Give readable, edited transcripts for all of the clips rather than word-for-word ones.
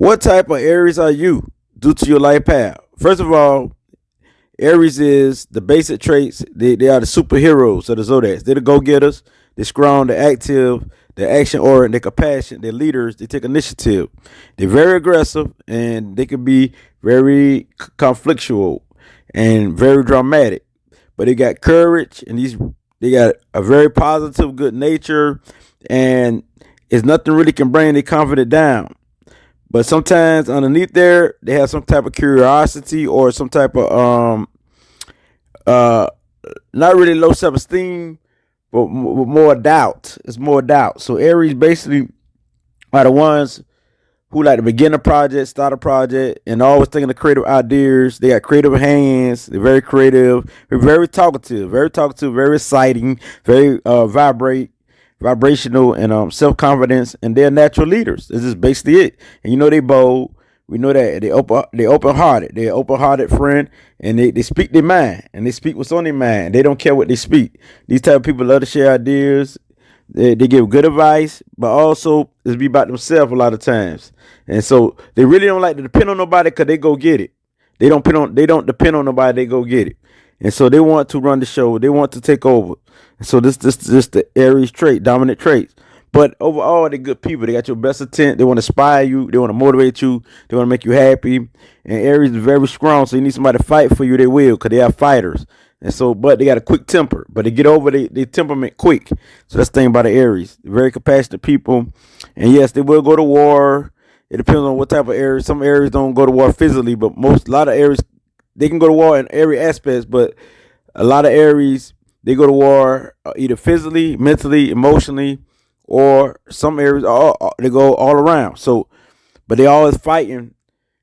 What type of Aries are you due to your life path? First of all, Aries is the basic traits. They are the superheroes of the zodiacs. They're the go-getters. They're strong, they're active, they're action-oriented, they're compassionate, they're leaders, they take initiative. They're very aggressive, and they can be very conflictual and very dramatic. But they got courage, and they got a very positive, good nature, and it's nothing really can bring their confidence down. But sometimes underneath there, they have some type of curiosity or some type of uh not really low self esteem, but more doubt. It's more doubt. So Aries basically are the ones who like to begin a project, start a project, and always thinking of creative ideas. They got creative hands. They're very creative. They're very talkative, very exciting, very vibrational, and self confidence. And they're natural leaders. This is basically it. And you know they bold. We know that they open hearted. They're open hearted friend, and they speak their mind, and they speak what's on their mind. They don't care what they speak. These type of people love to share ideas. They give good advice, but also it's be about themselves a lot of times. And so they really don't like to depend on nobody because they go get it. They don't depend on nobody, they go get it. And so they want to run the show. They want to take over. And so this the Aries trait, dominant traits. But overall, they're good people. They got your best intent. They want to inspire you. They want to motivate you. They want to make you happy. And Aries is very strong, so you need somebody to fight for you. They will, because they are fighters. And so, but they got a quick temper. But they get over their temperament quick. So that's the thing about the Aries. They're very compassionate people. And yes, they will go to war. It depends on what type of Aries. Some Aries don't go to war physically, but a lot of Aries, they can go to war in every aspect. But a lot of Aries, they go to war either physically, mentally, emotionally, or some Aries they go all around. So, but they always fighting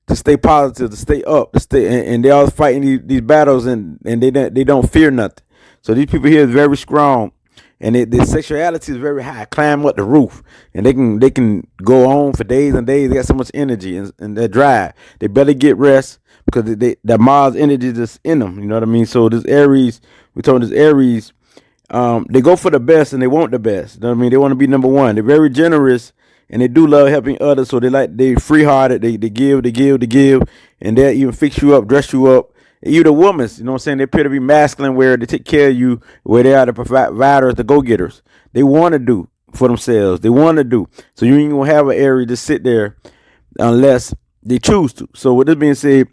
to stay positive, to stay up, to stay, and they always fighting these battles, and they don't fear nothing. So these people here is very strong, and their sexuality is very high. Climb up the roof, and they can go on for days and days. They got so much energy and they're dry. They better get rest because that Mars energy is in them. You know what I mean? So this Aries, we told this Aries. They go for the best and they want the best. You know what I mean? They want to be number one. They're very generous and they do love helping others. So they free hearted. They give, and they'll even fix you up, dress you up. Even the women, you know what I'm saying? They appear to be masculine, where they take care of you, where they are the providers, the go getters. They want to do for themselves. They want to do. So you ain't gonna have an Aries to sit there unless they choose to. So with this being said,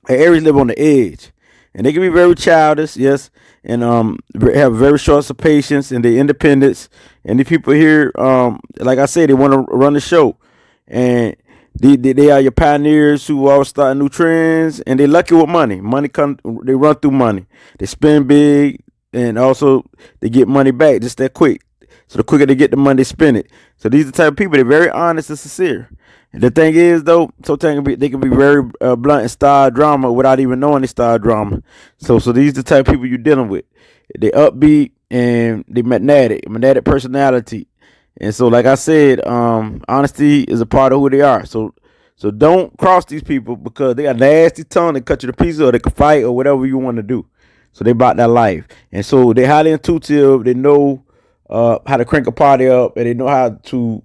Aries live on the edge. And they can be very childish, yes, and have very short of patience and their independence. And the people here, like I said, they want to run the show, and they are your pioneers who always start new trends, and they lucky with money. Money come, they run through money. They spend big, and also they get money back just that quick. So the quicker they get the money, they spend it. So these are the type of people. They're very honest and sincere. And the thing is, though, sometimes they can be very blunt and style drama without even knowing they style drama. So these are the type of people you're dealing with. They upbeat and they magnetic personality. And so, like I said, honesty is a part of who they are. So don't cross these people because they got nasty tongue. They cut you to pieces, or they can fight, or whatever you want to do. So they about that life. And so they highly intuitive. They know how to crank a party up, and they know how to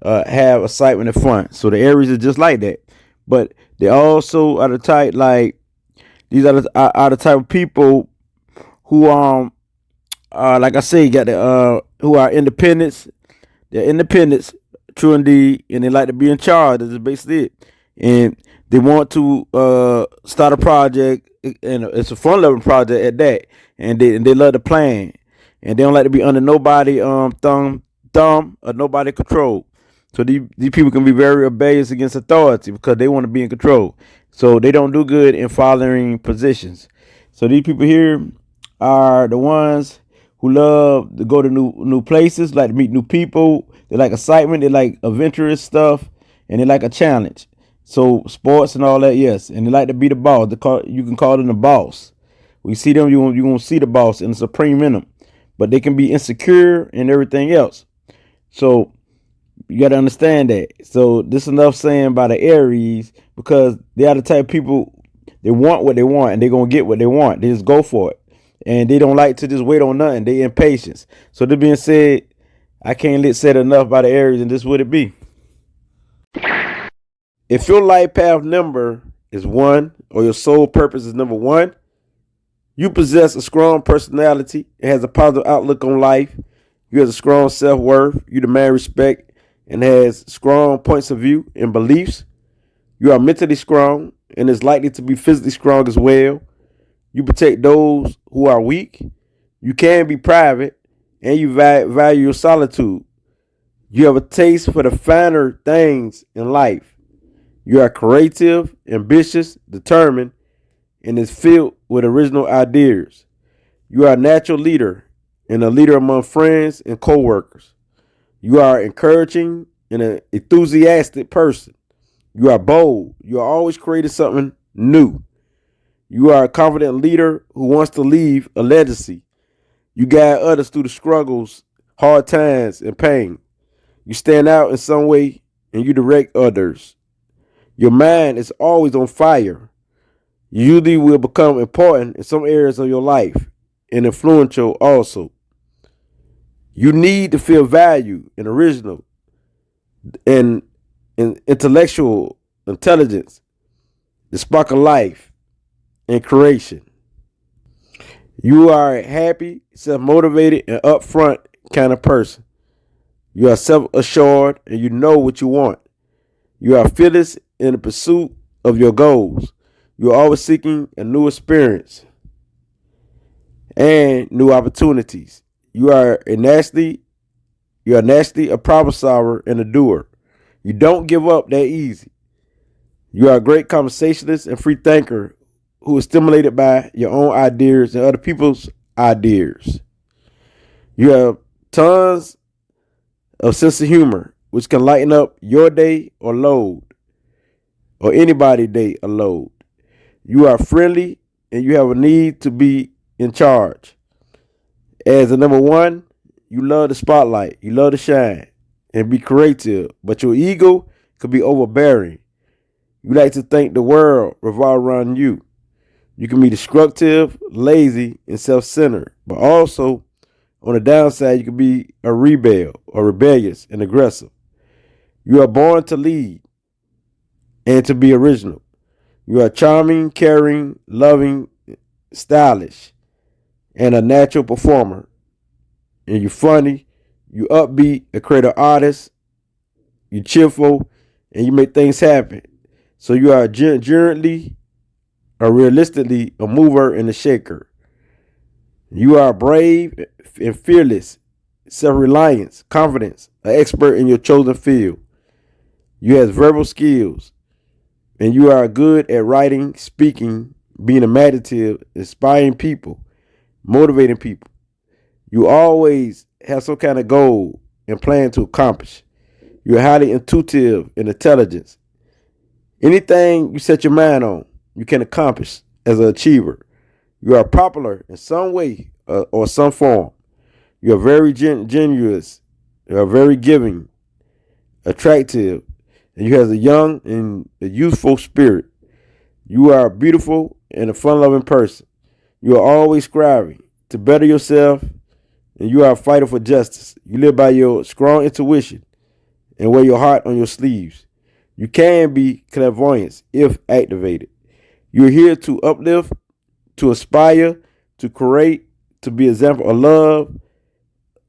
have excitement and fun. So the Aries is just like that. But they also are the type, like, these are the type of people who like I say, got the who are independents. They're independents, true indeed, and they like to be in charge. That's basically it. And they want to start a project, and it's a fun loving project at that. And they love to plan, and they don't like to be under nobody thumb or nobody control. So these people can be very rebellious against authority because they want to be in control. So they don't do good in following positions. So these people here are the ones who love to go to new places, like to meet new people. They like excitement. They like adventurous stuff, and they like a challenge. So sports and all that, yes. And they like to be the boss. You can call them the boss. When you see them, you're going to see the boss and the supreme in them. But they can be insecure and everything else. So you got to understand that. So this is enough saying by the Aries, because they are the type of people, they want what they want and they're going to get what they want. They just go for it. And they don't like to just wait on nothing. They impatient. So this being said, I can't let said enough by the Aries, and this would it be. If your life path number is 1 or your soul purpose is number 1, you possess a strong personality. It has a positive outlook on life. You have a strong self-worth. You demand respect and has strong points of view and beliefs. You are mentally strong and is likely to be physically strong as well. You protect those who are weak. You can be private and you value your solitude. You have a taste for the finer things in life. You are creative, ambitious, determined, and is filled with original ideas. You are a natural leader and a leader among friends and coworkers. You are encouraging and an enthusiastic person. You are bold. You are always creating something new. You are a confident leader who wants to leave a legacy. You guide others through the struggles, hard times, and pain. You stand out in some way and you direct others. Your mind is always on fire. You usually will become important in some areas of your life and influential also. You need to feel valued and original and intellectual intelligence, the spark of life and creation. You are a happy, self-motivated, and upfront kind of person. You are self-assured and you know what you want. You are fearless in the pursuit of your goals. You are always seeking a new experience and new opportunities. You are naturally a problem solver and a doer. You don't give up that easy. You are a great conversationalist and free thinker who is stimulated by your own ideas and other people's ideas. You have tons of sense of humor, which can lighten up your day or load, or anybody's day or load. You are friendly and you have a need to be in charge. As a number 1, you love the spotlight, you love to shine and be creative, but your ego could be overbearing. You like to think the world revolves around you. You can be destructive, lazy, and self-centered, but also on the downside, you can be a rebel or rebellious and aggressive. You are born to lead and to be original. You are charming, caring, loving, stylish, and a natural performer. And you're funny, you upbeat, a creative artist, you cheerful, and you make things happen. So you are generally or realistically a mover and a shaker. You are brave and fearless, self-reliance, confidence, an expert in your chosen field. You have verbal skills, and you are good at writing, speaking, being imaginative, inspiring people, motivating people. You always have some kind of goal and plan to accomplish. You're highly intuitive and intelligent. Anything you set your mind on, you can accomplish as an achiever. You are popular in some way or some form. You are very generous. You are very giving, attractive, and you have a young and a youthful spirit. You are beautiful and a fun-loving person. You are always striving to better yourself, and you are a fighter for justice. You live by your strong intuition and wear your heart on your sleeves. You can be clairvoyant if activated. You're here to uplift, to inspire, to create, to be an example of love,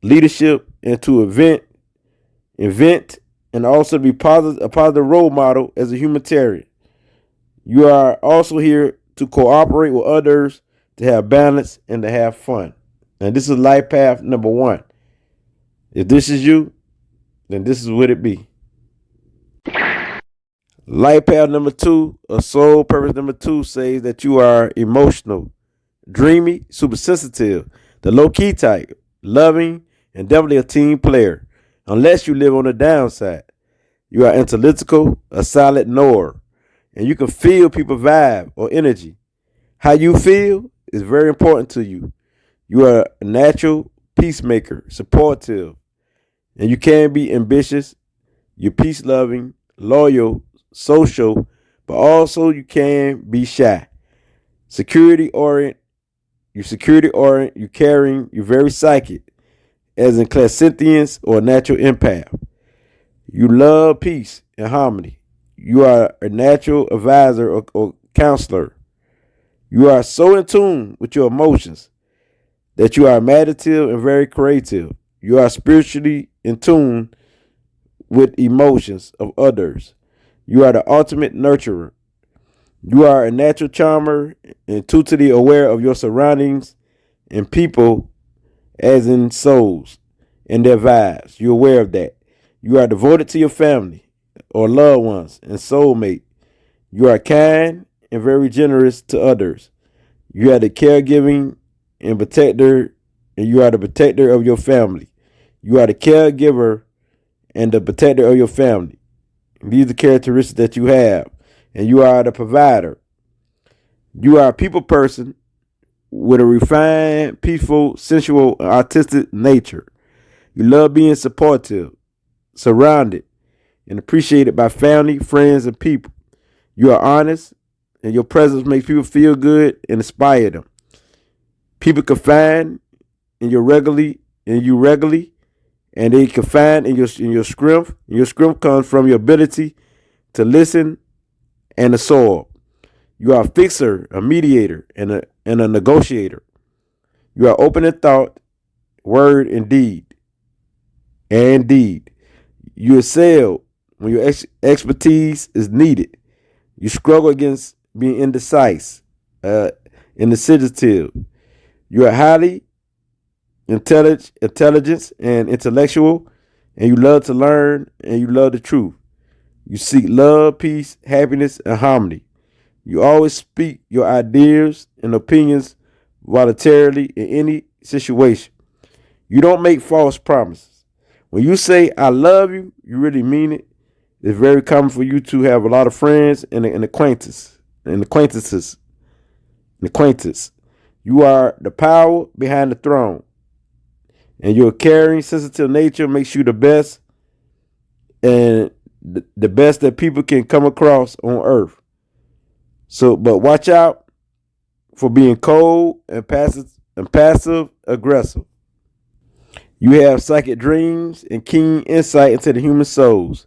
leadership, and to invent, and also be a positive role model as a humanitarian. You are also here to cooperate with others, to have balance, and to have fun. And this is life path number 1. If this is you, then this is what it be. Life path number 2, or soul purpose number 2, says that you are emotional, dreamy, super sensitive, the low key type, loving, and definitely a team player. Unless you live on the downside, you are analytical, a silent knower, and you can feel people's vibe or energy. How you feel is very important to you. You are a natural peacemaker, supportive, and you can be ambitious. You're peace loving, loyal, social, but also you can be shy. Security orient, you're caring, you're very psychic, as in clairsentience or natural empath. You love peace and harmony. You are a natural advisor or counselor. You are so in tune with your emotions that you are imaginative and very creative. You are spiritually in tune with emotions of others. You are the ultimate nurturer. You are a natural charmer, intuitively aware of your surroundings and people, as in souls and their vibes. You're aware of that. You are devoted to your family or loved ones and soulmate. You are kind and very generous to others. You are the caregiving and protector, and you are the protector of your family. You are the caregiver and the protector of your family. These are the characteristics that you have. And you are the provider. You are a people person with a refined, peaceful, sensual, and artistic nature. You love being supportive, surrounded, and appreciated by family, friends, and people. You are honest, and your presence makes people feel good and inspire them. People confide in you regularly, and they confide in your strength. And your strength comes from your ability to listen and absorb. You are a fixer, a mediator, and a negotiator. You are open in thought, word, and deed. And deed. You excel when your expertise is needed. You struggle against being indecisive, indecisive. You are highly intelligent and intellectual, and you love to learn and you love the truth. You seek love, peace, happiness, and harmony. You always speak your ideas and opinions voluntarily in any situation. You don't make false promises. When you say I love you, you really mean it. It's very common for you to have a lot of friends and acquaintances. You are the power behind the throne. And your caring, sensitive nature makes you the best and the best that people can come across on earth. So, but watch out for being cold and passive aggressive. You have psychic dreams and keen insight into the human souls.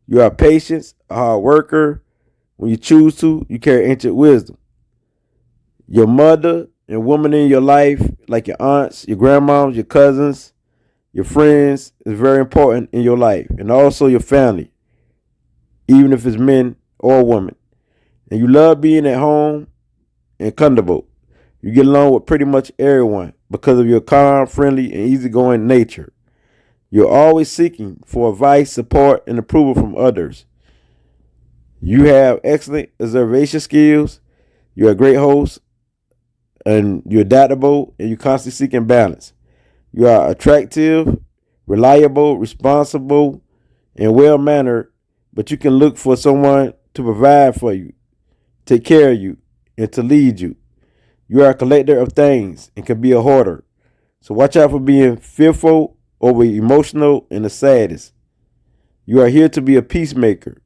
You are patient, a hard worker. When you choose to, you carry ancient wisdom. Your mother and women in your life, like your aunts, your grandmoms, your cousins, your friends, is very important in your life. And also your family, even if it's men or women. And you love being at home and comfortable. You get along with pretty much everyone because of your calm, friendly, and easygoing nature. You're always seeking for advice, support, and approval from others. You have excellent observation skills. You're a great host, and you're adaptable, and you're constantly seeking balance. You are attractive, reliable, responsible, and well-mannered, but you can look for someone to provide for you, take care of you, and to lead you. You are a collector of things and can be a hoarder. So watch out for being fearful, over emotional, and the saddest. You are here to be a peacemaker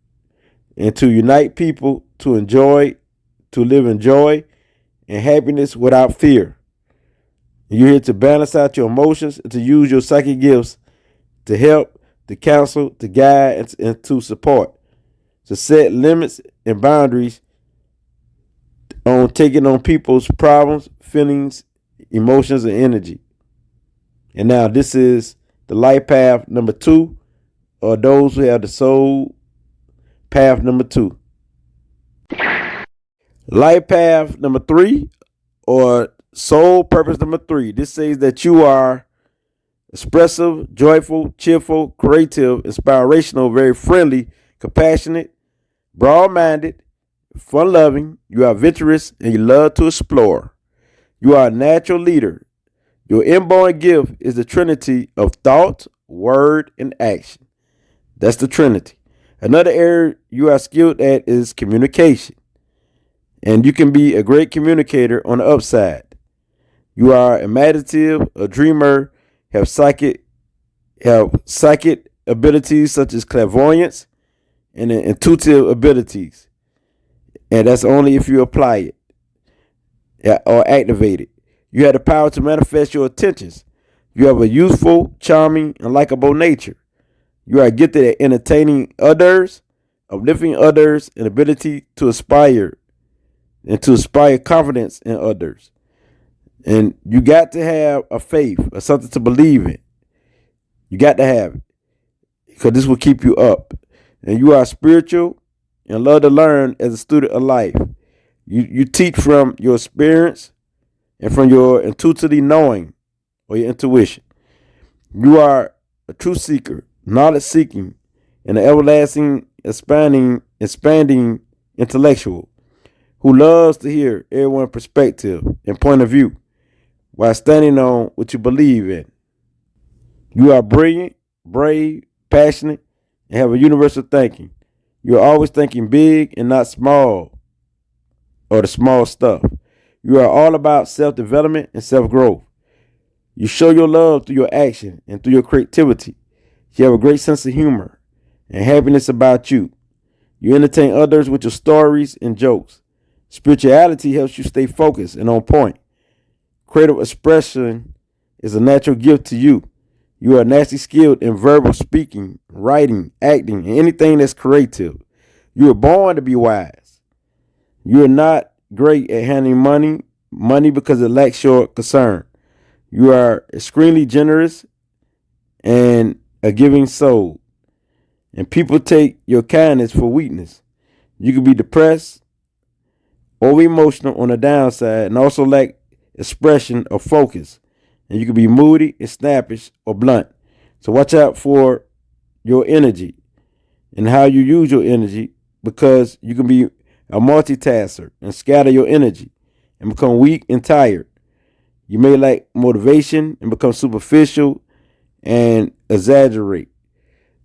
and to unite people to live in joy and happiness without fear. You're here to balance out your emotions and to use your psychic gifts to help, to counsel, to guide, and to support, to set limits and boundaries on taking on people's problems, feelings, emotions, and energy. And now this is the life path number 2, or those who have the soul path number 2. Life path number 3, or soul purpose number 3. This says that you are expressive, joyful, cheerful, creative, inspirational, very friendly, compassionate, broad-minded, fun-loving. You are adventurous and you love to explore. You are a natural leader. Your inborn gift is the trinity of thought, word, and action. That's the trinity. Another area you are skilled at is communication. And you can be a great communicator on the upside. You are imaginative, a dreamer, have psychic abilities such as clairvoyance and intuitive abilities. And that's only if you apply it or activate it. You have the power to manifest your intentions. You have a youthful, charming, and likable nature. You are gifted at entertaining others, uplifting others, and ability to inspire confidence in others. And you got to have a faith or something to believe in. You got to have it because this will keep you up. And you are spiritual and love to learn as a student of life. You teach from your experience and from your intuitively knowing or your intuition. You are a truth seeker, knowledge seeking, and an everlasting, expanding intellectual who loves to hear everyone's perspective and point of view while standing on what you believe in. You are brilliant, brave, passionate, and have a universal thinking. You are always thinking big and not small or the small stuff. You are all about self-development and self-growth. You show your love through your action and through your creativity. You have a great sense of humor and happiness about you. You entertain others with your stories and jokes. Spirituality helps you stay focused and on point. Creative expression is a natural gift to you. You are naturally skilled in verbal speaking, writing, acting, and anything that's creative. You are born to be wise. You are not great at handling money because it lacks your concern. You are extremely generous and a giving soul. And people take your kindness for weakness. You can be depressed or emotional on the downside and also lack expression or focus. And you can be moody and snappish or blunt. So watch out for your energy and how you use your energy because you can be a multitasker and scatter your energy and become weak and tired. You may lack motivation and become superficial and exaggerate.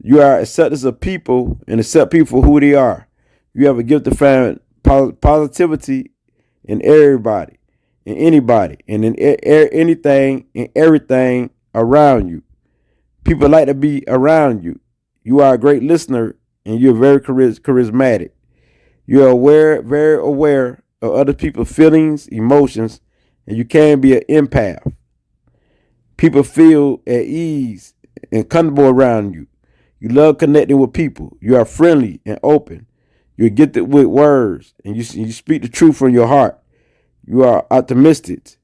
You are acceptance of people and accept people for who they are. You have a gift to find positivity in everybody, in anybody, and in anything and everything around you. People like to be around you. You are a great listener and you're very charismatic. You are very aware of other people's feelings, emotions, and you can be an empath. People feel at ease and comfortable around you. You love connecting with people. You are friendly and open. You're gifted with words and you speak the truth from your heart. You are optimistic.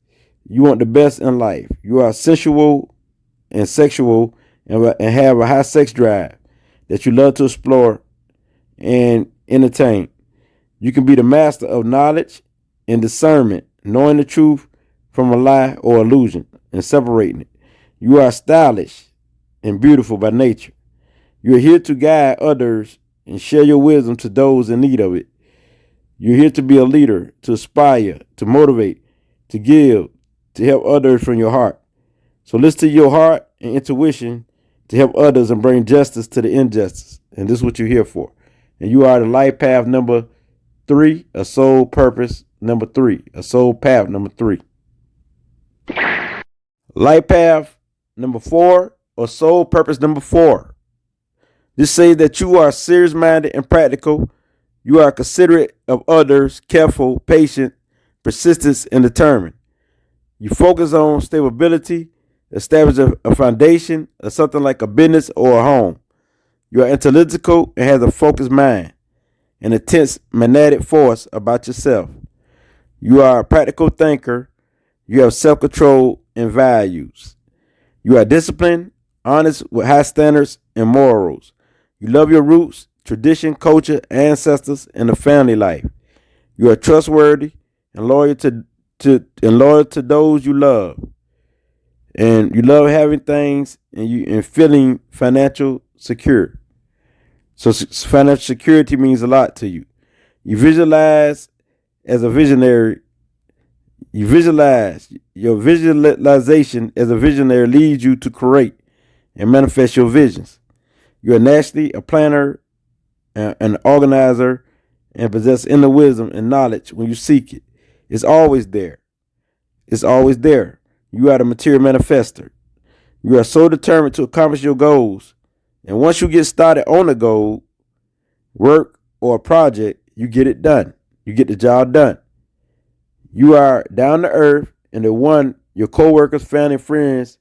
You want the best in life. You are sensual and sexual and have a high sex drive that you love to explore and entertain. You can be the master of knowledge and discernment, knowing the truth from a lie or illusion and separating it. You are stylish and beautiful by nature. You are here to guide others and share your wisdom to those in need of it. You're here to be a leader, to inspire, to motivate, to give, to help others from your heart. So listen to your heart and intuition to help others and bring justice to the injustice. And this is what you're here for. And you are the life path number 3, a soul purpose number 3, a soul path number 3. Life path number 4, or soul purpose number 4. This says that you are serious-minded and practical. You are considerate of others, careful, patient, persistent, and determined. You focus on stability, establish a foundation of something like a business or a home. You are analytical and have a focused mind, an intense magnetic force about yourself. You are a practical thinker. You have self-control and values. You are disciplined, honest with high standards and morals. You love your roots, tradition, culture, ancestors, and the family life. You are trustworthy and loyal to those you love. And you love having things and feeling financial secure. So financial security means a lot to you. You visualize as a visionary. You visualize. Your visualization as a visionary leads you to create and manifest your visions. You are naturally a planner, an organizer, and possess inner wisdom and knowledge when you seek it. It's always there. It's always there. You are the material manifester. You are so determined to accomplish your goals. And once you get started on a goal, work, or a project, you get it done. You get the job done. You are down to earth and the one your coworkers, family, and friends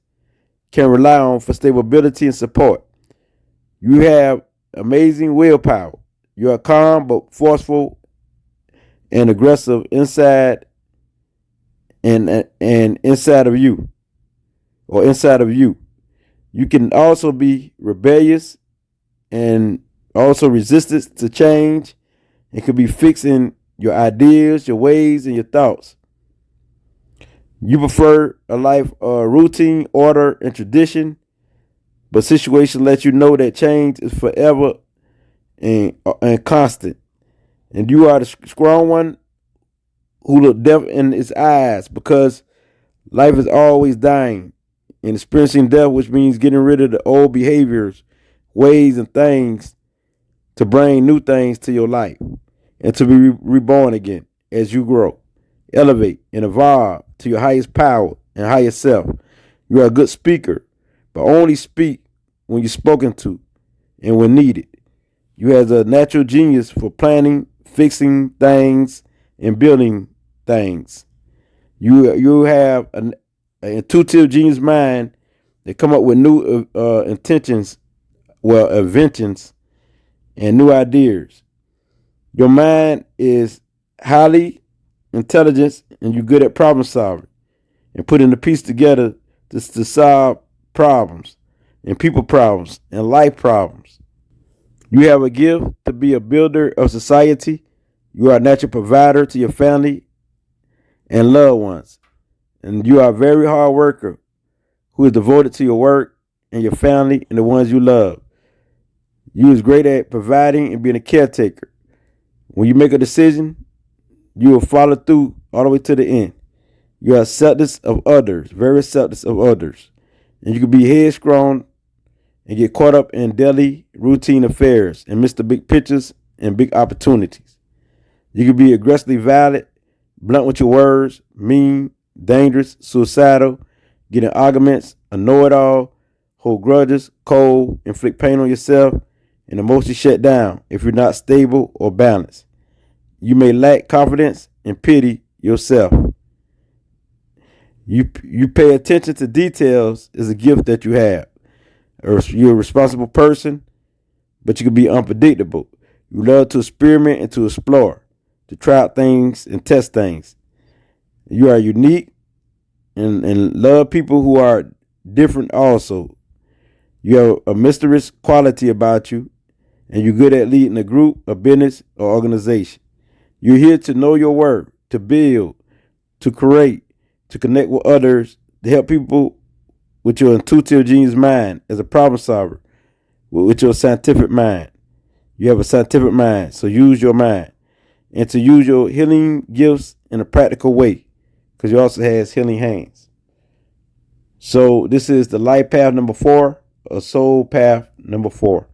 can rely on for stability and support. You have amazing willpower. You are calm but forceful and aggressive inside and inside of you or inside of you. You can also be rebellious and also resistant to change and could be fixing your ideas, your ways, and your thoughts. You prefer a life routine, order, and tradition, but situation lets you know that change is forever and constant. And you are the strong one who look death in its eyes because life is always dying and experiencing death, which means getting rid of the old behaviors, ways, and things to bring new things to your life and to be reborn again as you grow, elevate, and evolve to your highest power and highest self. You are a good speaker, but only speak when you're spoken to and when needed. You have a natural genius for planning, fixing things, and building things. You have an intuitive genius mind that come up with new intentions, inventions, and new ideas. Your mind is highly intelligent, and you're good at problem solving and putting the piece together to solve problems and people problems and life problems. You have a gift to be a builder of society. You are a natural provider to your family and loved ones. And you are a very hard worker who is devoted to your work and your family and the ones you love. You is great at providing and being a caretaker. When you make a decision, you will follow through all the way to the end. You are acceptance of others, very acceptance of others. And you can be headstrong and get caught up in daily routine affairs and miss the big pictures and big opportunities. You can be aggressively violent, blunt with your words, mean, dangerous, suicidal, get in arguments, a know-it-all, hold grudges, cold, inflict pain on yourself, and emotionally shut down if you're not stable or balanced. You may lack confidence and pity yourself. You pay attention to details is a gift that you have. You're a responsible person, but you can be unpredictable. You love to experiment and to explore, to try out things and test things. You are unique and love people who are different also. You have a mysterious quality about you, and you're good at leading a group, a business, or organization. You're here to know your worth, to build, to create, to connect with others, to help people with your intuitive genius mind as a problem solver, with your scientific mind. You have a scientific mind, so use your mind. And to use your healing gifts in a practical way, because you also has healing hands. So this is the life path number 4, or soul path number 4.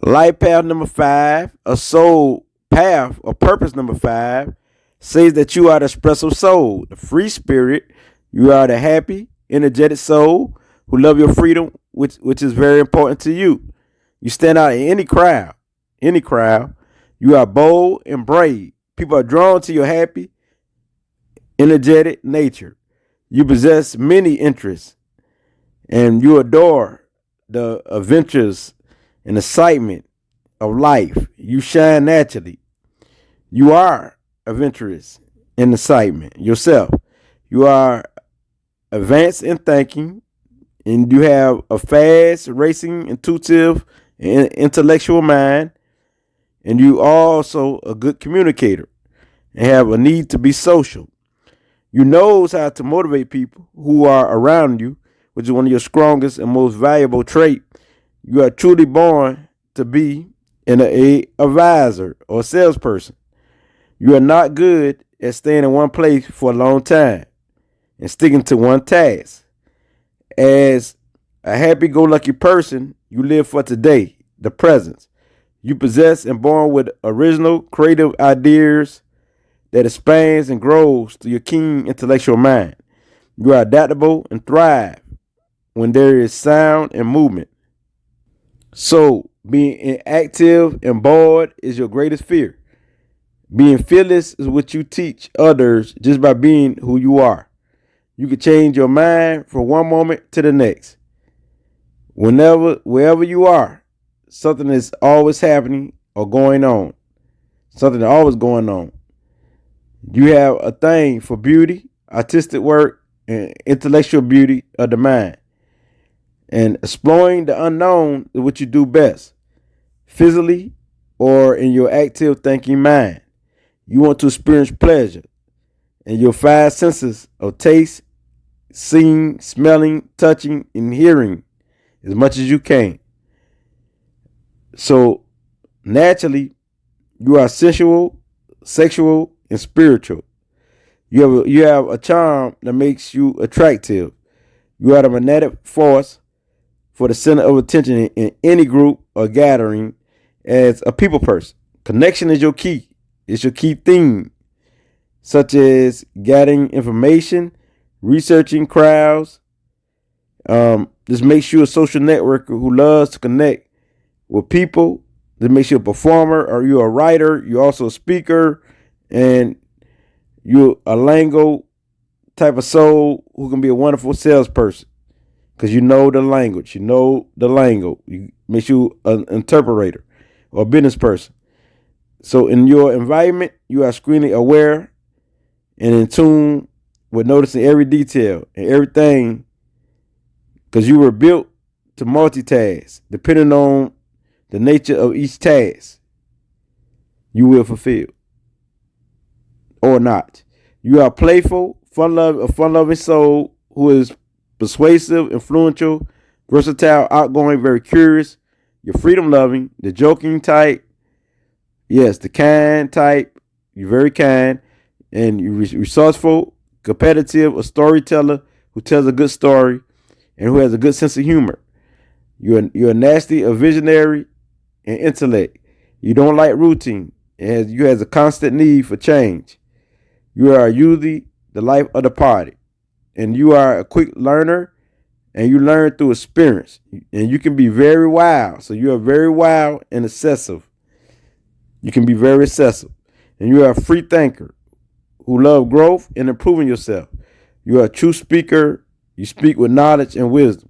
Life path number 5, a soul path or purpose number 5, says that you are the expressive soul, the free spirit. You are the happy, energetic soul who love your freedom, which is very important to you. You stand out in any crowd. Any crowd. You are bold and brave. People are drawn to your happy, energetic nature. You possess many interests, and you adore the adventures and excitement of life. You shine naturally. You are adventurous in excitement yourself. You are advanced in thinking, and you have a fast, racing, intuitive, and intellectual mind. And you are also a good communicator and have a need to be social. You knows how to motivate people who are around you, which is one of your strongest and most valuable traits. You are truly born to be an advisor or salesperson. You are not good at staying in one place for a long time and sticking to one task. As a happy-go-lucky person, you live for today, the present. You possess and born with original, creative ideas that expands and grows through your keen intellectual mind. You are adaptable and thrive when there is sound and movement. So, being inactive and bored is your greatest fear. Being fearless is what you teach others just by being who you are. You can change your mind from one moment to the next. Wherever you are, something that's always happening or going on. Something that's always going on. You have a thing for beauty, artistic work, and intellectual beauty of the mind. And exploring the unknown is what you do best, physically or in your active thinking mind. You want to experience pleasure, and your five senses of taste, seeing, smelling, touching, and hearing as much as you can. So naturally, you are sensual, sexual, and spiritual. You have a charm that makes you attractive. You are the magnetic force for the center of attention in any group or gathering as a people person. Connection is your key. It's your key theme, such as gathering information, researching crowds. This makes you a social networker who loves to connect with people. This makes you a performer, or you're a writer. You're also a speaker, and you're a lingo type of soul who can be a wonderful salesperson because you know the language. You know the lingo. It makes you an interpreter or a business person. So in your environment, you are extremely aware and in tune with noticing every detail and everything because you were built to multitask. Depending on the nature of each task, you will fulfill or not. You are playful, a fun-loving soul who is persuasive, influential, versatile, outgoing, very curious. You're freedom-loving, the joking type. Yes, the kind type. You're very kind, and you're resourceful, competitive, a storyteller who tells a good story and who has a good sense of humor. You're nasty, a visionary, and intellect. You don't like routine. You has a constant need for change. You are usually the life of the party, and you are a quick learner, and you learn through experience, and you can be very wild. So you are very wild and excessive. You can be very excessive, and you are a free thinker who love growth and improving yourself. You are a true speaker. You speak with knowledge and wisdom.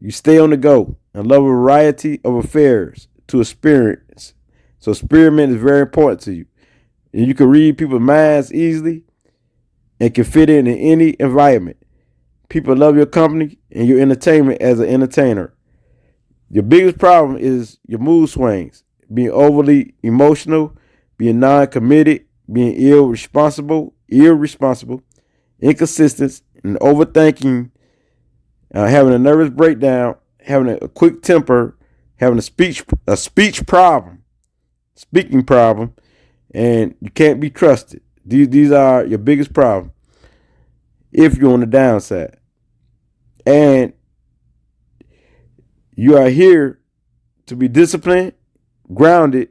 You stay on the go and love a variety of affairs to experience. So experiment is very important to you. And you can read people's minds easily and can fit in any environment. People love your company and your entertainment as an entertainer. Your biggest problem is your mood swings, being overly emotional, being non-committed, being irresponsible, inconsistent, and overthinking, having a nervous breakdown, having a quick temper, having a speaking problem, and you can't be trusted. These are your biggest problem if you're on the downside. And you are here to be disciplined, grounded,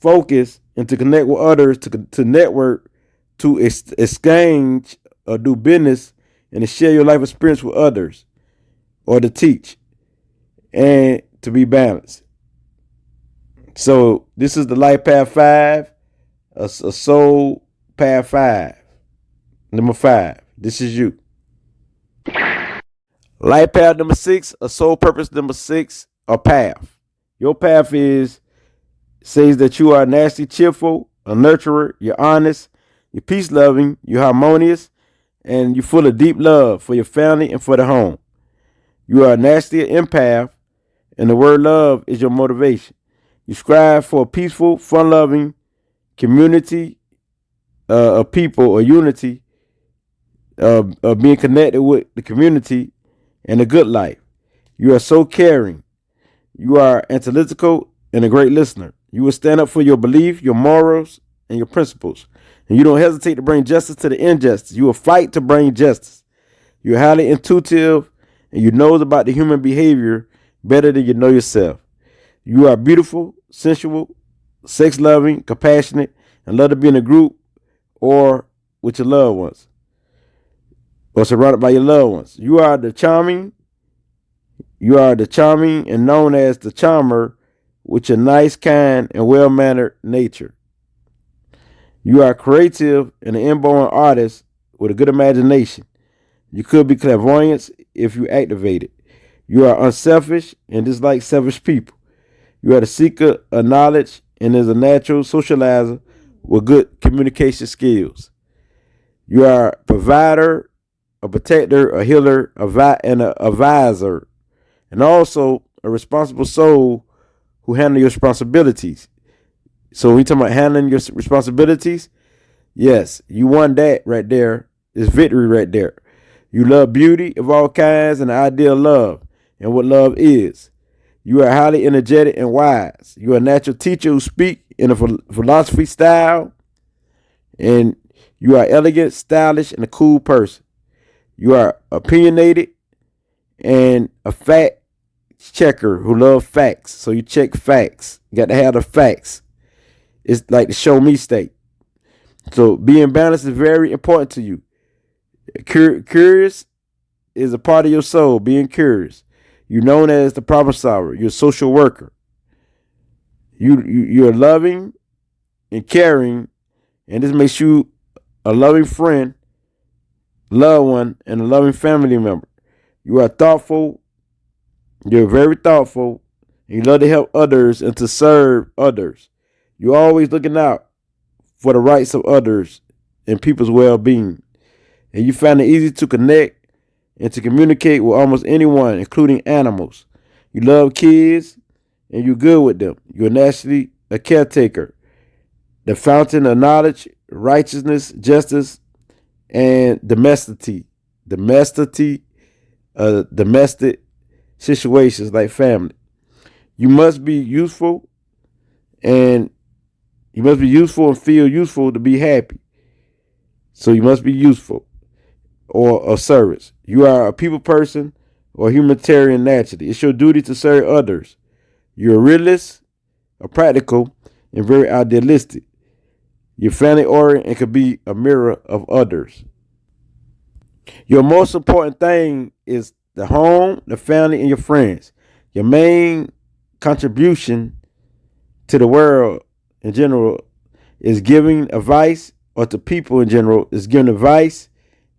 focused, and to connect with others, to network, to exchange or do business, and to share your life experience with others, or to teach, and to be balanced. So this is the Life Path 5, a Soul Path 5. Number 5, this is you. Life Path number 6, a Soul Purpose number 6, a path. Your path says that you are naturally cheerful, a nurturer, you're honest, you're peace-loving, you're harmonious, and you're full of deep love for your family and for the home. You are naturally an empath, and the word love is your motivation. You strive for a peaceful, fun-loving community of people, or unity of being connected with the community and a good life. You are so caring. You are analytical and a great listener. You will stand up for your belief, your morals, and your principles. And you don't hesitate to bring justice to the injustice. You will fight to bring justice. You're highly intuitive, and you know about the human behavior better than you know yourself. You are beautiful, sensual, sex-loving, compassionate, and love to be in a group or with your loved ones, or surrounded by your loved ones. You are the charming and known as the charmer with your nice, kind, and well-mannered nature. You are creative and an inborn artist with a good imagination. You could be clairvoyant if you activate it. You are unselfish and dislike selfish people. You are the seeker of knowledge and is a natural socializer with good communication skills. You are a provider, a protector, a healer, and an advisor, and also a responsible soul who handle your responsibilities. So when you talk about handling your responsibilities, yes, you won that right there. It's victory right there. You love beauty of all kinds and the idea of love and what love is. You are highly energetic and wise. You are a natural teacher who speak in a philosophy style, and you are elegant, stylish, and a cool person. You are opinionated and a fact checker who love facts. So you check facts. You got to have the facts. It's like the show me state. So being balanced is very important to you. Curious is a part of your soul, being curious. You're known as the problem solver. You're a social worker. You're loving and caring, and this makes you a loving friend, loved one, and a loving family member. You are thoughtful. You're very thoughtful. And you love to help others and to serve others. You're always looking out for the rights of others and people's well-being. And you find it easy to connect and to communicate with almost anyone, including animals. You love kids and you're good with them. You're naturally a caretaker, the fountain of knowledge, righteousness, justice, and domesticity. Domestic situations like family. You must be useful and feel useful to be happy. So you must be useful or of service. You are a people person or humanitarian naturally. It's your duty to serve others. You're a realist, a practical, and very idealistic. You're family oriented and could be a mirror of others. Your most important thing is the home, the family, and your friends. Your main contribution to the world in general is giving advice, or to people in general is giving advice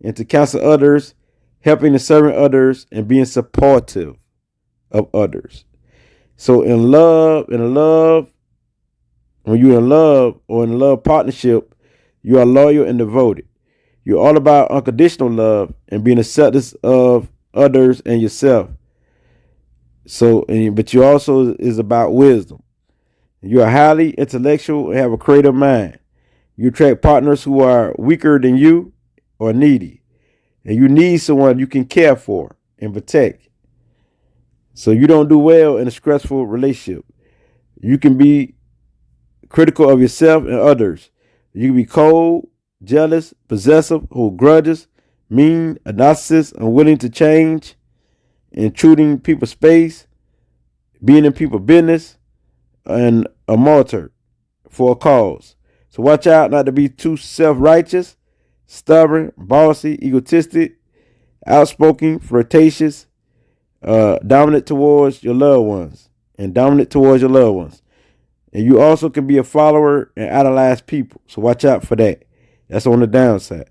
and to counsel others, helping and serving others, and being supportive of others. So when you're in love or in a love partnership, you are loyal and devoted. You're all about unconditional love and being acceptance of others and yourself. But you also is about wisdom. You are highly intellectual and have a creative mind. You attract partners who are weaker than you or needy. And you need someone you can care for and protect. So you don't do well in a stressful relationship. You can be critical of yourself and others. You can be cold, jealous, possessive, hold grudges, mean, a narcissist, unwilling to change, intruding people's space, being in people's business, and a martyr for a cause. So watch out not to be too self-righteous, stubborn, bossy, egotistic, outspoken, flirtatious, dominant towards your loved ones. And you also can be a follower and idolize people. So watch out for that. That's on the downside.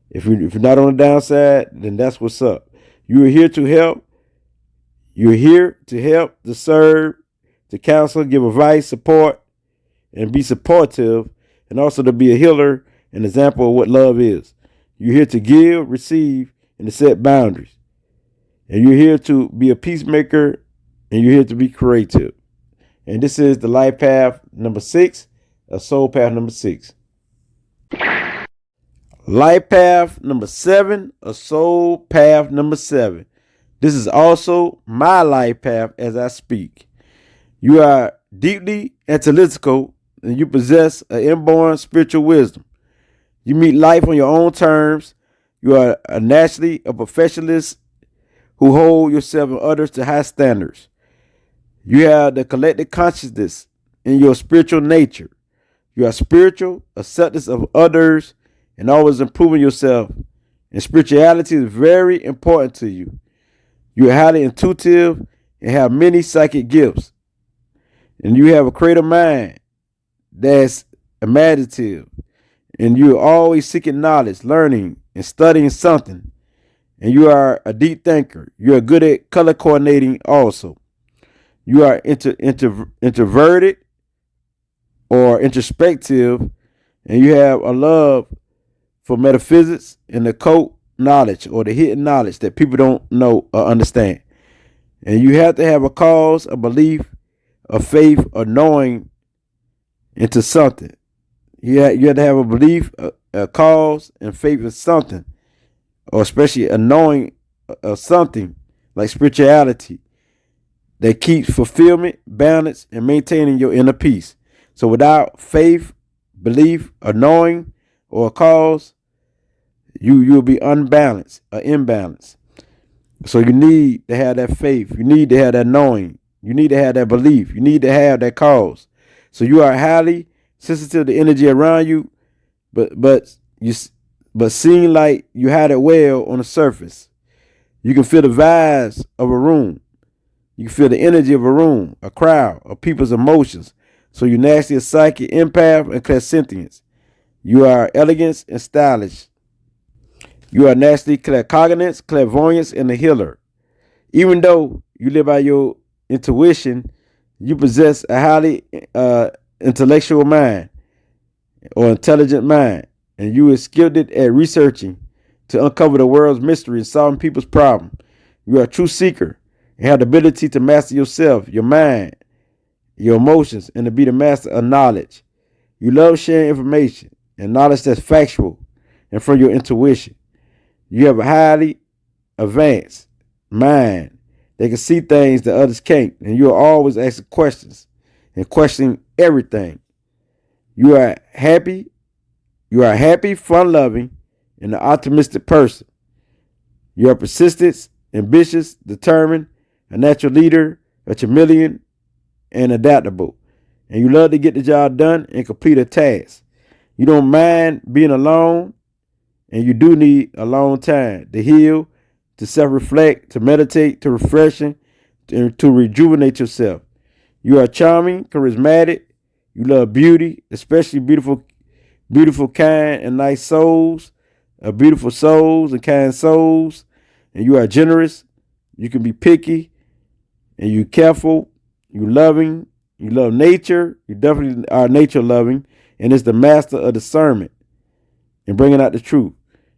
If you're not on the downside, then that's what's up. You're here to help. You're here to help, to serve, to counsel, give advice, support, and be supportive, and also to be a healer, an example of what love is. You're here to give, receive, and to set boundaries. And you're here to be a peacemaker, and you're here to be creative. And this is the life path number 6, a soul path number 6. Life path number 7, a soul path number 7. This is also my life path as I speak. You are deeply analytical and you possess an inborn spiritual wisdom. You meet life on your own terms. You are naturally a perfectionist who hold yourself and others to high standards. You have the collective consciousness in your spiritual nature. You are spiritual, acceptance of others, and always improving yourself. And spirituality is very important to you. You are highly intuitive and have many psychic gifts. And you have a creative mind that's imaginative. And you are always seeking knowledge, learning, and studying something. And you are a deep thinker. You are good at color coordinating also. You are introverted or introspective, and you have a love for metaphysics and the occult knowledge or the hidden knowledge that people don't know or understand. And you have to have a cause, a belief, a faith, a knowing into something. You have to have a belief, a cause, and faith in something, or especially a knowing of something like spirituality that keeps fulfillment, balance, and maintaining your inner peace. So without faith, belief, a knowing, or a cause, you'll be unbalanced or imbalanced. So you need to have that faith. You need to have that knowing. You need to have that belief. You need to have that cause. So you are highly sensitive to energy around you, but seem like you had it well on the surface. You can feel the vibes of a room. You can feel the energy of a room, a crowd, of people's emotions. So you're naturally a psychic empath and clairsentience. You are elegance and stylish. You are naturally claircognizance, clairvoyance, and a healer. Even though you live by your intuition, you possess a highly intellectual mind or intelligent mind, and you are skilled at researching to uncover the world's mystery and solving people's problems. You are a true seeker and have the ability to master yourself, your mind, your emotions, and to be the master of knowledge. You love sharing information and knowledge that's factual and from your intuition. You have a highly advanced mind that can see things that others can't, and you are always asking questions and questioning everything. You are happy, fun-loving, and an optimistic person. You are persistent, ambitious, determined, a natural leader, a chameleon, and adaptable. And you love to get the job done and complete a task. You don't mind being alone, and you do need a long time to heal, to self-reflect, to meditate, to refreshing, to rejuvenate yourself. You are charming, charismatic. You love beauty, especially beautiful, kind, and nice souls, beautiful souls and kind souls. And you are generous. You can be picky, and you careful. You loving. You love nature. You definitely are nature loving, and it's the master of discernment and bringing out the truth.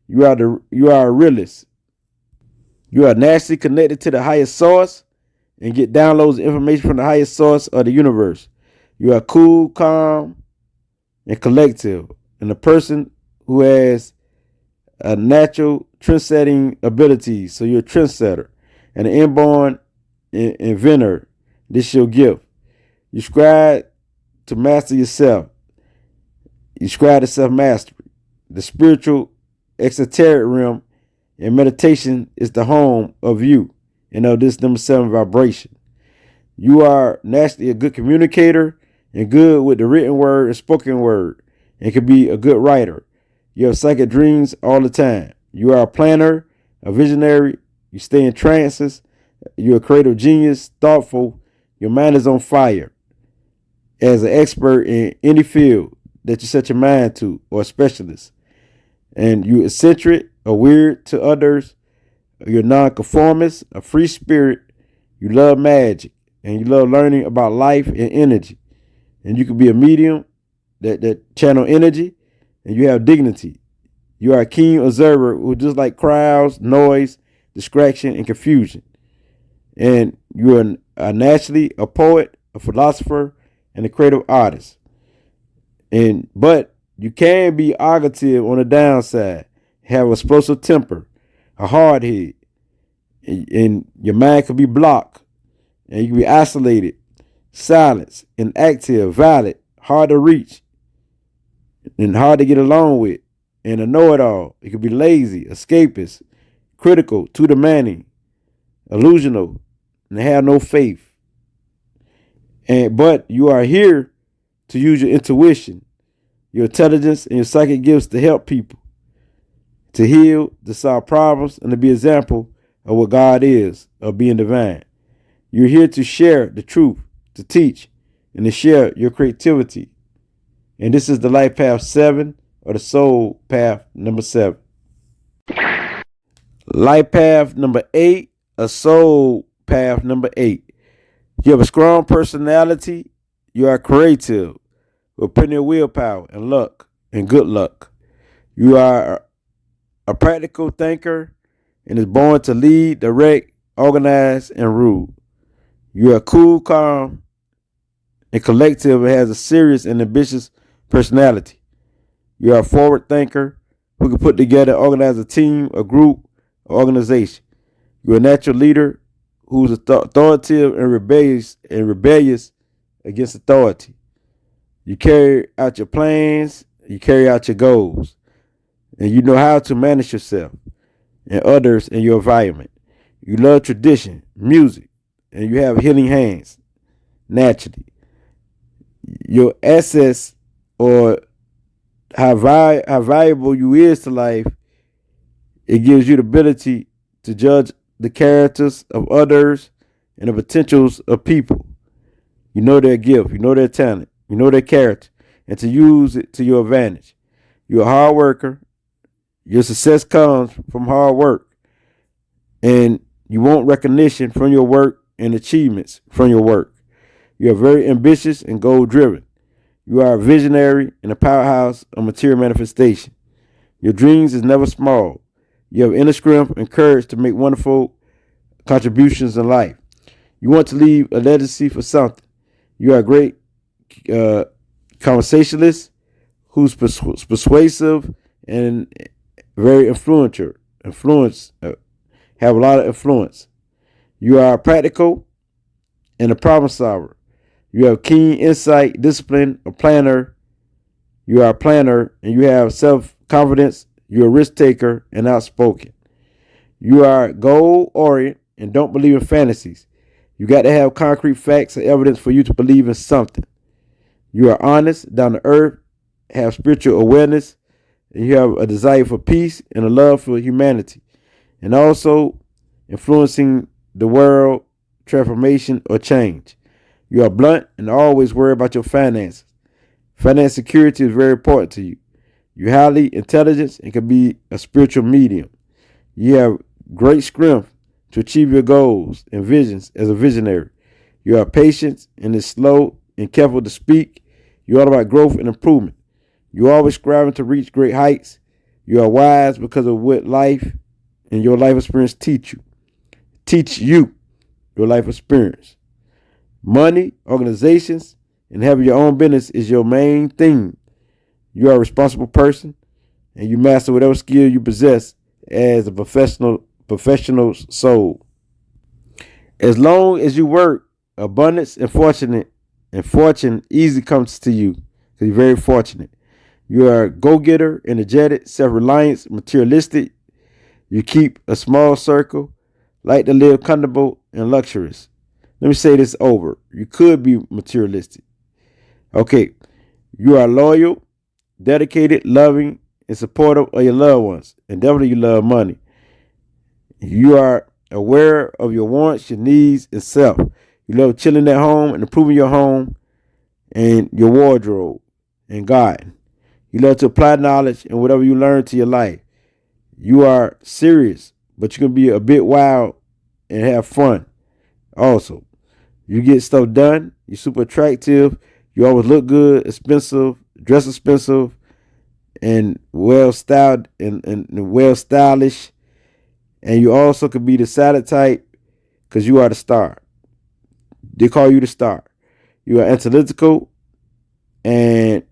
You are a realist. You are naturally connected to the highest source and get downloads of information from the highest source of the universe. You are cool, calm, and collective, and a person who has a natural trend-setting ability. So you're a trendsetter and an inborn inventor. This is your gift. You strive to master yourself. You strive to self-mastery. The spiritual exoteric realm and meditation is the home of you and of this number 7 vibration. You are naturally a good communicator and good with the written word and spoken word, and can be a good writer. You have psychic dreams all the time. You are a planner, a visionary. You stay in trances. You're a creative genius, thoughtful. Your mind is on fire. As an expert in any field that you set your mind to, or a specialist. And you're eccentric, or weird to others. You're nonconformist, a free spirit. You love magic, and you love learning about life and energy. And you can be a medium that channel energy, and you have dignity. You are a keen observer who just like crowds, noise, distraction, and confusion. And you are naturally a poet, a philosopher, and a creative artist. But you can be argumentative on the downside, have a explosive temper, a hard head, and your mind can be blocked, and you can be isolated, silenced, inactive, violent, hard to reach, and hard to get along with, and a know-it-all. It could be lazy, escapist, critical, too demanding, illusional, and have no faith. But you are here to use your intuition, your intelligence, and your psychic gifts to help people, to heal, to solve problems, and to be an example of what God is, of being divine. You're here to share the truth, to teach, and to share your creativity. And this is the life path 7, or the soul path number 7. Life path number 8, a soul path number 8. You have a strong personality. You are creative with plenty of willpower and luck and good luck. You are a practical thinker and is born to lead, direct, organize, and rule. You are cool, calm, and collective and has a serious and ambitious personality. You are a forward thinker who can put together, organize a team, a group, or organization. You're a natural leader who's authoritative and rebellious against authority. You carry out your plans, you carry out your goals, and you know how to manage yourself and others in your environment. You love tradition, music, and you have healing hands naturally. Your assets or how valuable you is to life, it gives you the ability to judge the characters of others and the potentials of people. You know their gift, you know their talent, you know their character, and to use it to your advantage. You're a hard worker. Your success comes from hard work, and you want recognition from your work and achievements from your work. You are very ambitious and goal driven. You are a visionary and a powerhouse of material manifestation. Your dreams is never small. You have inner strength and courage to make wonderful contributions in life. You want to leave a legacy for something. You are a great conversationalist who's persuasive and very have a lot of influence. You are practical and a problem solver. You have keen insight, discipline, a planner. You are a planner and you have self-confidence. You're a risk taker and outspoken. You are goal oriented and don't believe in fantasies. You got to have concrete facts and evidence for you to believe in something. You are honest, down to earth, have spiritual awareness, and you have a desire for peace and a love for humanity, and also influencing the world, transformation, or change. You are blunt and always worry about your finances. Finance security is very important to you. You're highly intelligent and can be a spiritual medium. You have great strength to achieve your goals and visions as a visionary. You are patient and is slow and careful to speak. You're all about growth and improvement. You're always striving to reach great heights. You are wise because of what life and your life experience teach you your life experience. Money, organizations, and having your own business is your main thing. You are a responsible person and you master whatever skill you possess as a professional soul. As long as you work, abundance and fortune easily comes to you because you're very fortunate. You are a go-getter, energetic, self-reliant, materialistic. You keep a small circle, like to live comfortable and luxurious. Let me say this over. You could be materialistic. Okay. You are loyal, dedicated, loving, and supportive of your loved ones. And definitely you love money. You are aware of your wants, your needs, and self. You love chilling at home and improving your home and your wardrobe and garden. You love to apply knowledge and whatever you learn to your life. You are serious, but you can be a bit wild and have fun. Also, you get stuff done. You're super attractive. You always look good, expensive, dress expensive, and well styled and well stylish. And you also could be the silent type because you are the star. They call you the star. You are analytical and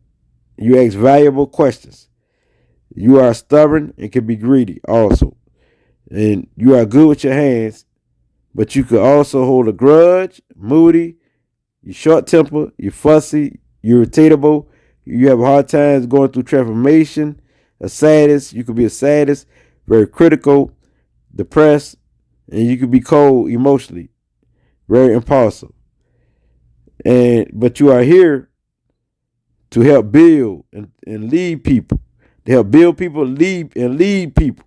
you ask valuable questions. You are stubborn and can be greedy also. And you are good with your hands, but you could also hold a grudge, moody, you're short tempered, you're fussy, you're irritable, you have hard times going through transformation, a sadist, you could be a sadist, very critical, depressed, and you could be cold emotionally, very impulsive. But you are here to help build and lead people. To help build people, lead people.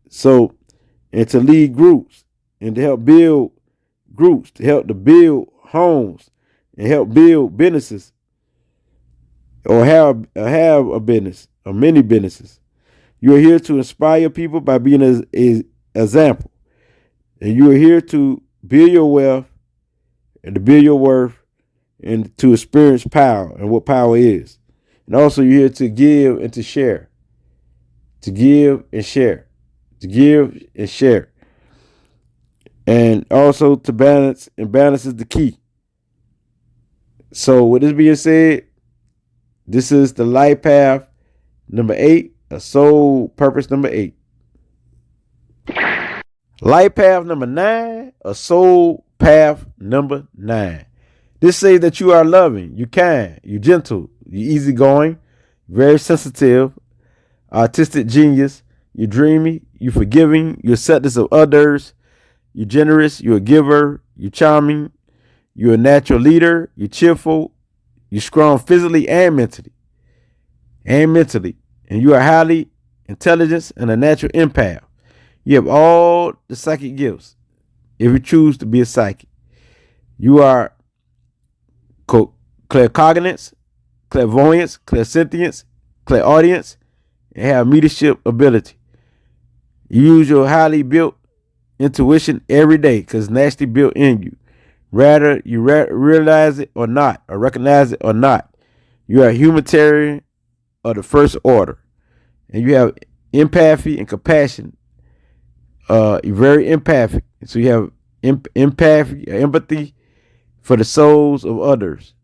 So, and to lead groups and to help build groups, to build homes and help build businesses or have a business or many businesses. You are here to inspire people by being an example. And you are here to build your wealth and to build your worth and to experience power and what power is. And also, you're here to give and to share, to give and share, to give and share. And also to balance, and balance is the key. So, with this being said, this is the life path number 8, a soul purpose number 8. Life path number 9, a soul path number 9. This says that you are loving, you kind, you gentle, you easygoing, very sensitive, artistic genius, you're dreamy, you're forgiving, you're acceptance of others, you're generous, you're a giver, you're charming, you're a natural leader, you're cheerful, you're strong physically and mentally. And you are highly intelligent and a natural empath. You have all the psychic gifts if you choose to be a psychic. You are claircognizance, clairvoyance, clairsentience, clairaudience, and have leadership ability. You use your highly built intuition every day because it's naturally built in you. Rather you realize it or not, or recognize it or not, you are a humanitarian of the first order. And you have empathy and compassion. You're very empathic. So you have empathy for the souls of others.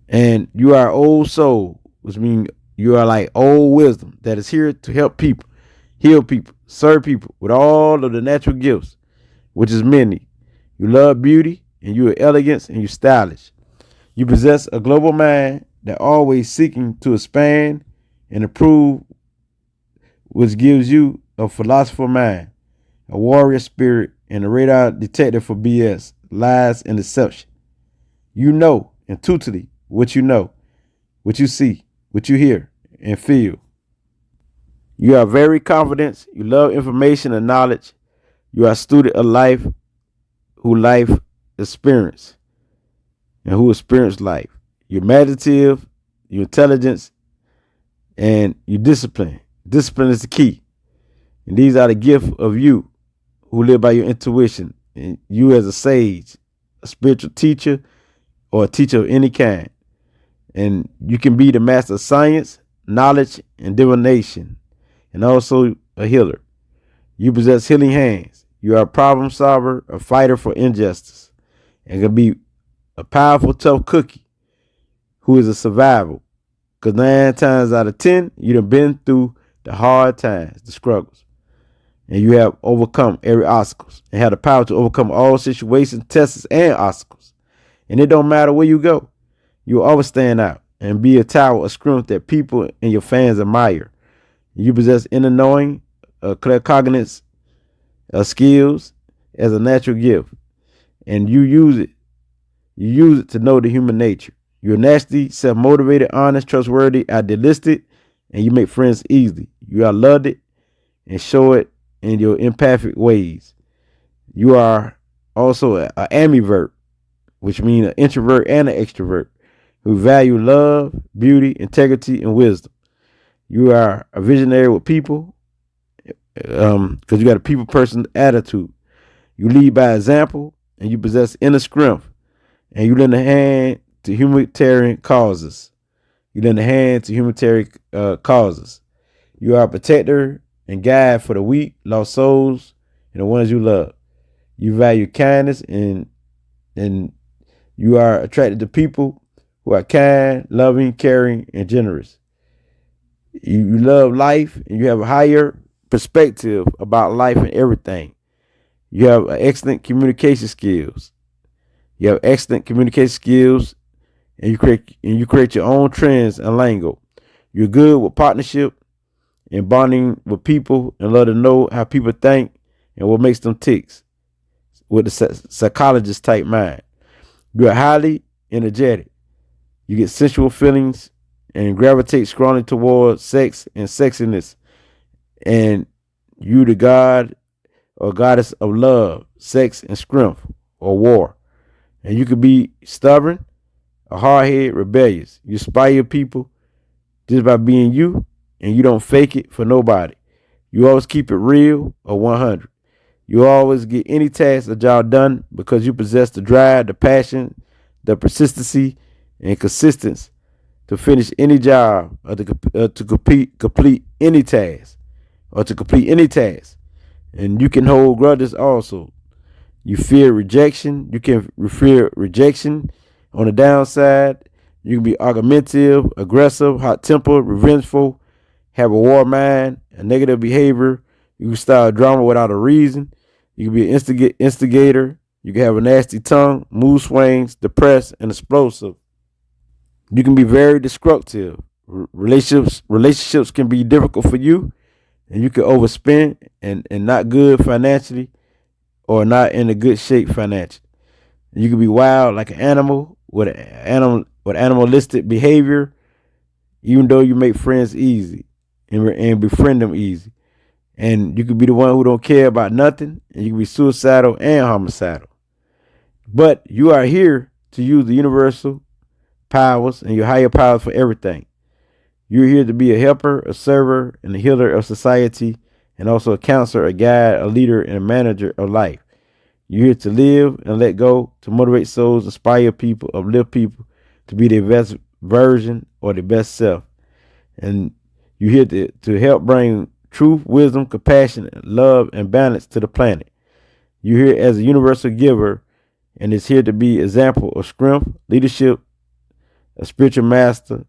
And you are old soul, which means you are like old wisdom that is here to help people, heal people, serve people with all of the natural gifts, which is many. You love beauty, and you are elegant, and you're stylish. You possess a global mind that always seeking to expand and improve, which gives you a philosopher mind, a warrior spirit, and a radar detector for BS, lies, and deception. You know intuitively what you know, what you see, what you hear, and feel. You are very confident. You love information and knowledge. You are a student of life who life experience and who experience life. You're imaginative, you're intelligent, and you discipline. Discipline is the key. And these are the gifts of you who live by your intuition. And you as a sage, a spiritual teacher, or a teacher of any kind. And you can be the master of science, knowledge, and divination, and also a healer. You possess healing hands. You are a problem solver, a fighter for injustice, and can be a powerful, tough cookie who is a survival. Because 9 times out of 10, you done been through the hard times, the struggles, and you have overcome every obstacle and have the power to overcome all situations, tests, and obstacles. And it don't matter where you go. You will always stand out and be a tower of strength that people and your fans admire. You possess inner knowing, claircognizance, skills as a natural gift, and you use it. You use it to know the human nature. You're naturally self-motivated, honest, trustworthy, idealistic, and you make friends easily. You are loved and show it in your empathic ways. You are also an ambivert, which means an introvert and an extrovert, who value love, beauty, integrity, and wisdom. You are a visionary with people, because you got a people person attitude. You lead by example, and you possess inner strength, and you lend a hand to humanitarian causes. You are a protector and guide for the weak, lost souls, and the ones you love. You value kindness, and you are attracted to people who are kind, loving, caring, and generous. You love life, and you have a higher perspective about life and everything. You have excellent communication skills. And you create your own trends and lingo. You're good with partnership and bonding with people, and love to know how people think and what makes them tick, with the psychologist type mind. You are highly energetic. You get sensual feelings and gravitate strongly towards sex and sexiness. And you the god or goddess of love, sex, and strength, or war. And you could be stubborn, a hard-headed, rebellious. You inspire people just by being you, and you don't fake it for nobody. You always keep it real or 100. You always get any task or job done because you possess the drive, the passion, the persistency, and consistency to finish any job or to complete any task or to complete any task. And you can hold grudges also. You fear rejection. You can fear rejection on the downside. You can be argumentative, aggressive, hot tempered, revengeful, have a war mind, a negative behavior. You can start drama without a reason. You can be an instigator. You can have a nasty tongue, mood swings, depressed, and explosive. You can be very destructive. Relationships can be difficult for you, and you can overspend and not good financially or not in a good shape financially. You can be wild like an animal with animalistic behavior, even though you make friends easy and befriend them easy. And you could be the one who don't care about nothing, and you can be suicidal and homicidal. But you are here to use the universal powers and your higher powers for everything. You're here to be a helper, a server, and a healer of society, and also a counselor, a guide, a leader, and a manager of life. You're here to live and let go, to motivate souls, inspire people, uplift people to be their best version or their best self. And you're here to help bring truth, wisdom, compassion, love, and balance to the planet. You're here as a universal giver, and it's here to be an example of strength, leadership, a spiritual master,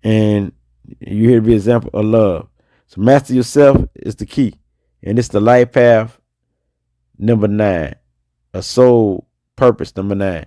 and you're here to be an example of love. So master yourself is the key. And it's the life path number 9. A soul purpose number 9.